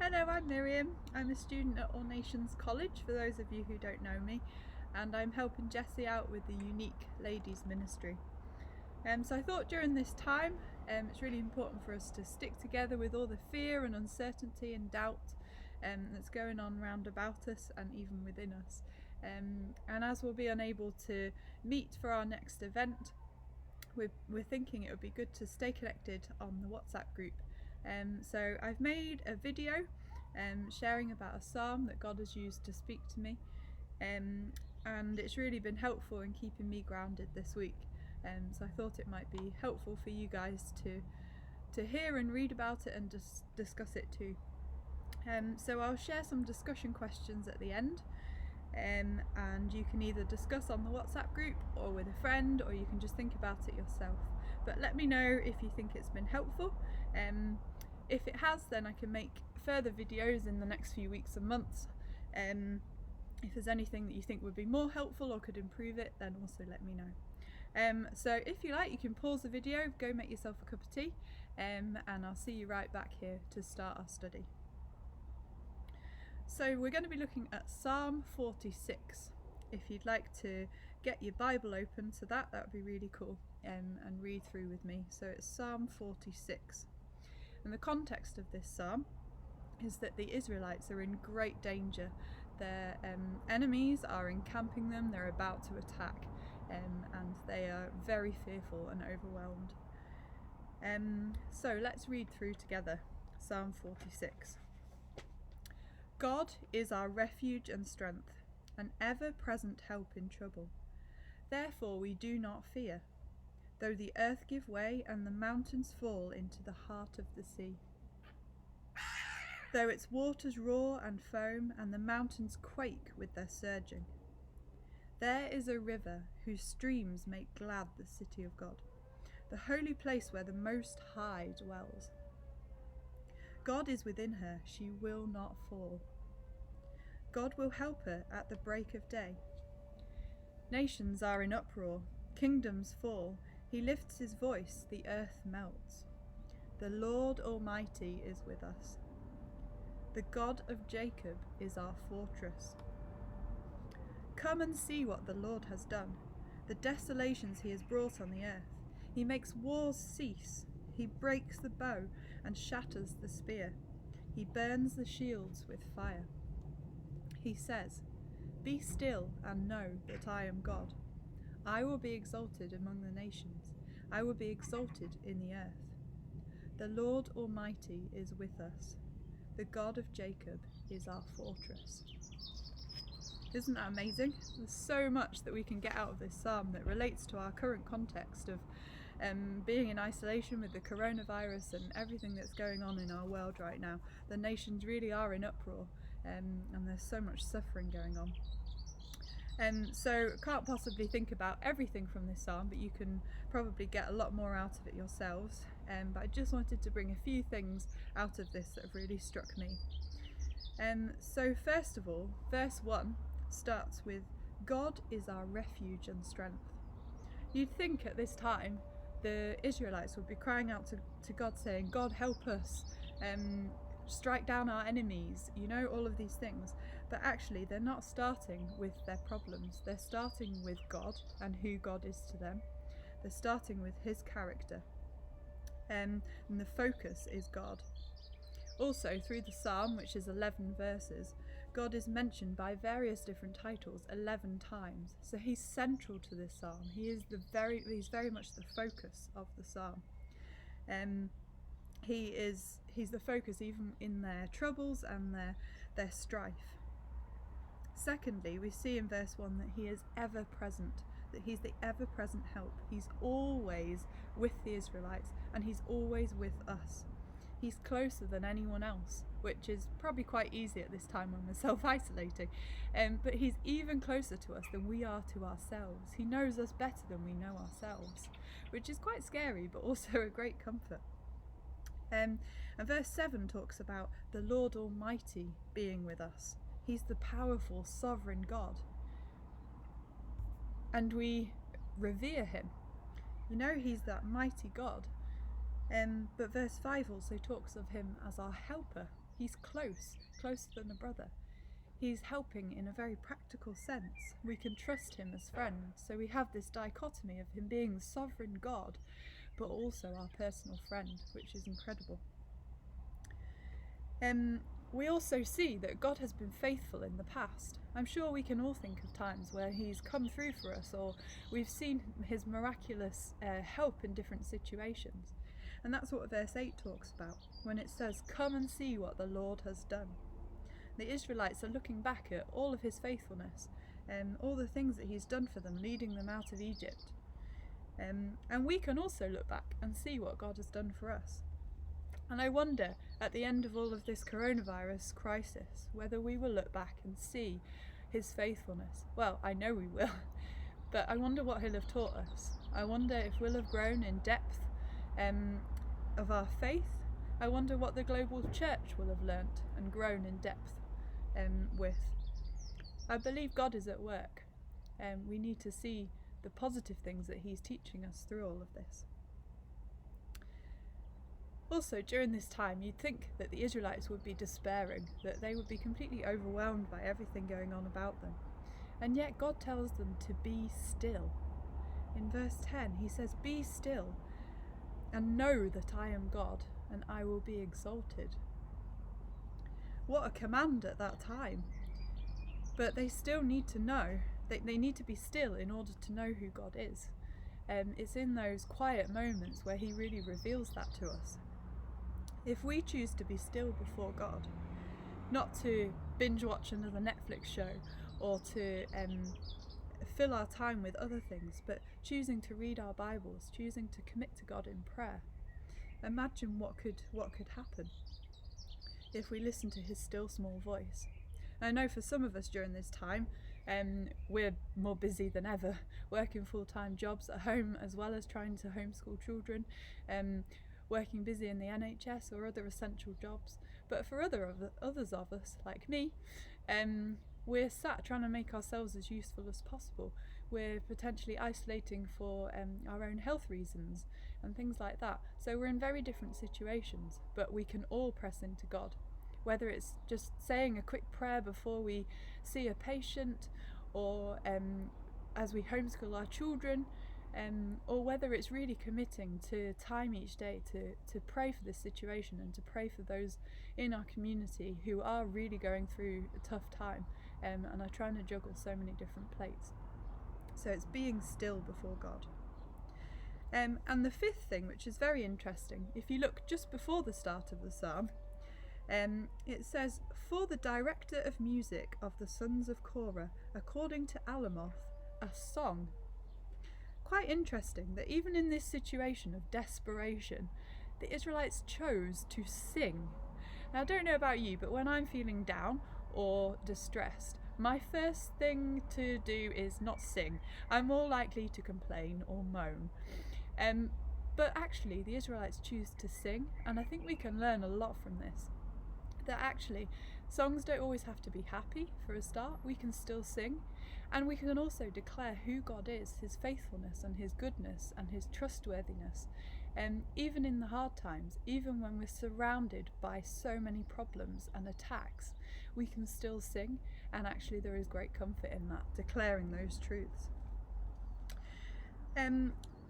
Hello, I'm Miriam. I'm a student at All Nations College, for those of you who don't know me, and I'm helping Jessie out with the Unique Ladies Ministry. So I thought during this time it's really important for us to stick together with all the fear and uncertainty and doubt that's going on round about us and even within us. And as we'll be unable to meet for our next event, we're thinking it would be good to stay connected on the WhatsApp group. So I've made a video sharing about a psalm that God has used to speak to me, and it's really been helpful in keeping me grounded this week. So I thought it might be helpful for you guys to hear and read about it and discuss it too. So I'll share some discussion questions at the end, and you can either discuss on the WhatsApp group or with a friend, or you can just think about it yourself. But let me know if you think it's been helpful. If it has, then I can make further videos in the next few weeks and months. If there's anything that you think would be more helpful or could improve it, then also let me know. So if you like, you can pause the video, go make yourself a cup of tea, and I'll see you right back here to start our study. So we're going to be looking at Psalm 46. If you'd like to get your Bible open to that would be really cool, and read through with me. So it's Psalm 46. And the context of this psalm is that the Israelites are in great danger. Their enemies are encamping them, they're about to attack, and they are very fearful and overwhelmed. So let's read through together Psalm 46. God is our refuge and strength, an ever-present help in trouble. Therefore we do not fear, though the earth give way and the mountains fall into the heart of the sea. Though its waters roar and foam and the mountains quake with their surging. There is a river whose streams make glad the city of God, the holy place where the Most High dwells. God is within her, she will not fall. God will help her at the break of day. Nations are in uproar, kingdoms fall. He lifts his voice, the earth melts. The Lord Almighty is with us. The God of Jacob is our fortress. Come and see what the Lord has done, the desolations he has brought on the earth. He makes wars cease. He breaks the bow and shatters the spear. He burns the shields with fire. He says, "Be still and know that I am God. I will be exalted among the nations. I will be exalted in the earth. The Lord Almighty is with us. The God of Jacob is our fortress." Isn't that amazing? There's so much that we can get out of this psalm that relates to our current context of being in isolation with the coronavirus and everything that's going on in our world right now. The nations really are in uproar, and there's so much suffering going on. So can't possibly think about everything from this psalm, but you can probably get a lot more out of it yourselves. But I just wanted to bring a few things out of this that have really struck me. So first of all, verse 1 starts with, God is our refuge and strength. You'd think at this time the Israelites would be crying out to God, saying, God, help us, strike down our enemies, all of these things. But actually they're not starting with their problems. They're starting with God and who God is to them. They're starting with his character, and the focus is God. Also, through the psalm, which is 11 verses, God is mentioned by various different titles 11 times. So he's central to this psalm. He's very much the focus of the psalm. He's the focus even in their troubles and their strife. Secondly, we see in verse 1 that he is ever present, that he's the ever present help. He's always with the Israelites, and he's always with us. He's closer than anyone else, which is probably quite easy at this time when we're self-isolating. But he's even closer to us than we are to ourselves. He knows us better than we know ourselves, which is quite scary, but also a great comfort. And verse 7 talks about the Lord Almighty being with us. He's the powerful, sovereign God. And we revere him. He's that mighty God. But verse 5 also talks of him as our helper. He's closer than a brother. He's helping in a very practical sense. We can trust him as friend. So we have this dichotomy of him being the sovereign God, but also our personal friend, which is incredible. We also see that God has been faithful in the past. I'm sure we can all think of times where he's come through for us, or we've seen his miraculous help in different situations. And that's what verse 8 talks about, when it says, "Come and see what the Lord has done." The Israelites are looking back at all of his faithfulness, all the things that he's done for them, leading them out of Egypt. And we can also look back and see what God has done for us. And I wonder, at the end of all of this coronavirus crisis, whether we will look back and see his faithfulness. Well, I know we will, but I wonder what he'll have taught us. I wonder if we'll have grown in depth of our faith. I wonder what the global church will have learnt and grown in depth with. I believe God is at work. We need to see the positive things that he's teaching us through all of this. Also, during this time, you'd think that the Israelites would be despairing, that they would be completely overwhelmed by everything going on about them. And yet God tells them to be still. In verse 10, he says, "Be still and know that I am God, and I will be exalted." What a command at that time. But they still need to know, they need to be still in order to know who God is. It's in those quiet moments where he really reveals that to us. If we choose to be still before God, not to binge watch another Netflix show or to fill our time with other things, but choosing to read our Bibles, choosing to commit to God in prayer, imagine what could happen if we listen to his still small voice. I know for some of us during this time, we're more busy than ever, working full-time jobs at home as well as trying to homeschool children, working busy in the NHS or other essential jobs. But for others of us, like me, we're sat trying to make ourselves as useful as possible. We're potentially isolating for our own health reasons and things like that. So we're in very different situations, but we can all press into God. Whether it's just saying a quick prayer before we see a patient, or as we homeschool our children, or whether it's really committing to time each day to pray for this situation and to pray for those in our community who are really going through a tough time and are trying to juggle so many different plates. So it's being still before God. And the fifth thing, which is very interesting, if you look just before the start of the psalm, it says, "For the director of music of the sons of Korah, according to Alamoth, a song." Quite interesting that even in this situation of desperation, the Israelites chose to sing. Now, I don't know about you, but when I'm feeling down or distressed, my first thing to do is not sing. I'm more likely to complain or moan. But actually, the Israelites choose to sing, and I think we can learn a lot from this. That actually, songs don't always have to be happy for a start. We can still sing, and we can also declare who God is, his faithfulness and his goodness and his trustworthiness. Even in the hard times, even when we're surrounded by so many problems and attacks, we can still sing, and actually there is great comfort in that, declaring those truths.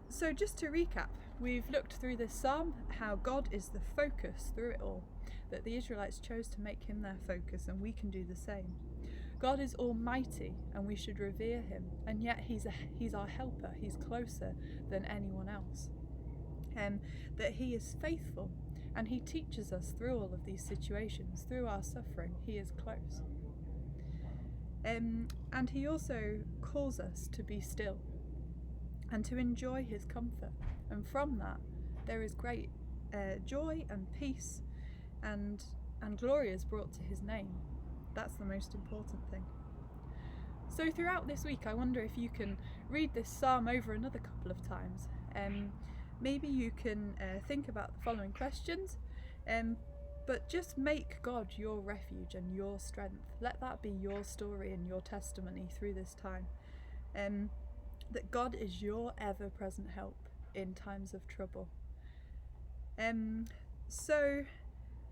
So just to recap, we've looked through this psalm, how God is the focus through it all, that the Israelites chose to make him their focus, and we can do the same. God is almighty, and we should revere him, and yet he's our helper. He's closer than anyone else. That he is faithful, and he teaches us through all of these situations, through our suffering. He is close. And he also calls us to be still and to enjoy his comfort, and from that there is great joy and peace and glory is brought to his name. That's the most important thing. So throughout this week, I wonder if you can read this psalm over another couple of times. Maybe you can think about the following questions, but just make God your refuge and your strength. Let that be your story and your testimony through this time. That God is your ever-present help in times of trouble. So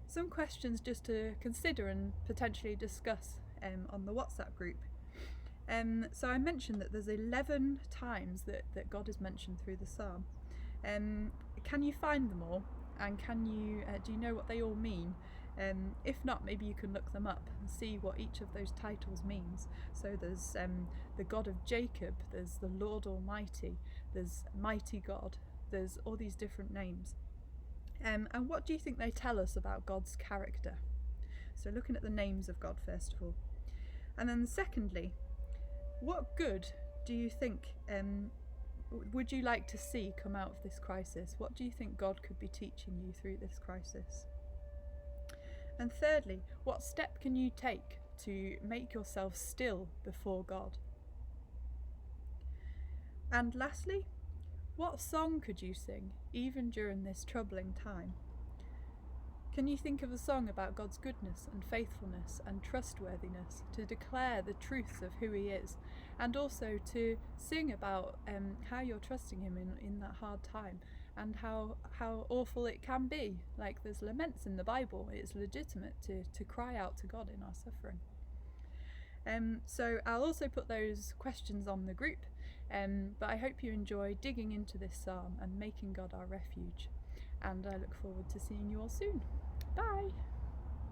some questions just to consider and potentially discuss on the WhatsApp group. So I mentioned that there's 11 times that God is mentioned through the psalm. Can you find them all? And do you know what they all mean? If not, maybe you can look them up and see what each of those titles means. So there's the God of Jacob, there's the Lord Almighty, there's Mighty God, there's all these different names. And what do you think they tell us about God's character? So looking at the names of God first of all. And then secondly, what good do you think would you like to see come out of this crisis? What do you think God could be teaching you through this crisis? And thirdly, what step can you take to make yourself still before God? And lastly, what song could you sing even during this troubling time? Can you think of a song about God's goodness and faithfulness and trustworthiness, to declare the truths of who He is, and also to sing about how you're trusting Him in that hard time, and how awful it can be? Like, there's laments in the Bible. It's legitimate to cry out to God in our suffering. So I'll also put those questions on the group, but I hope you enjoy digging into this psalm and making God our refuge. And I look forward to seeing you all soon. Bye!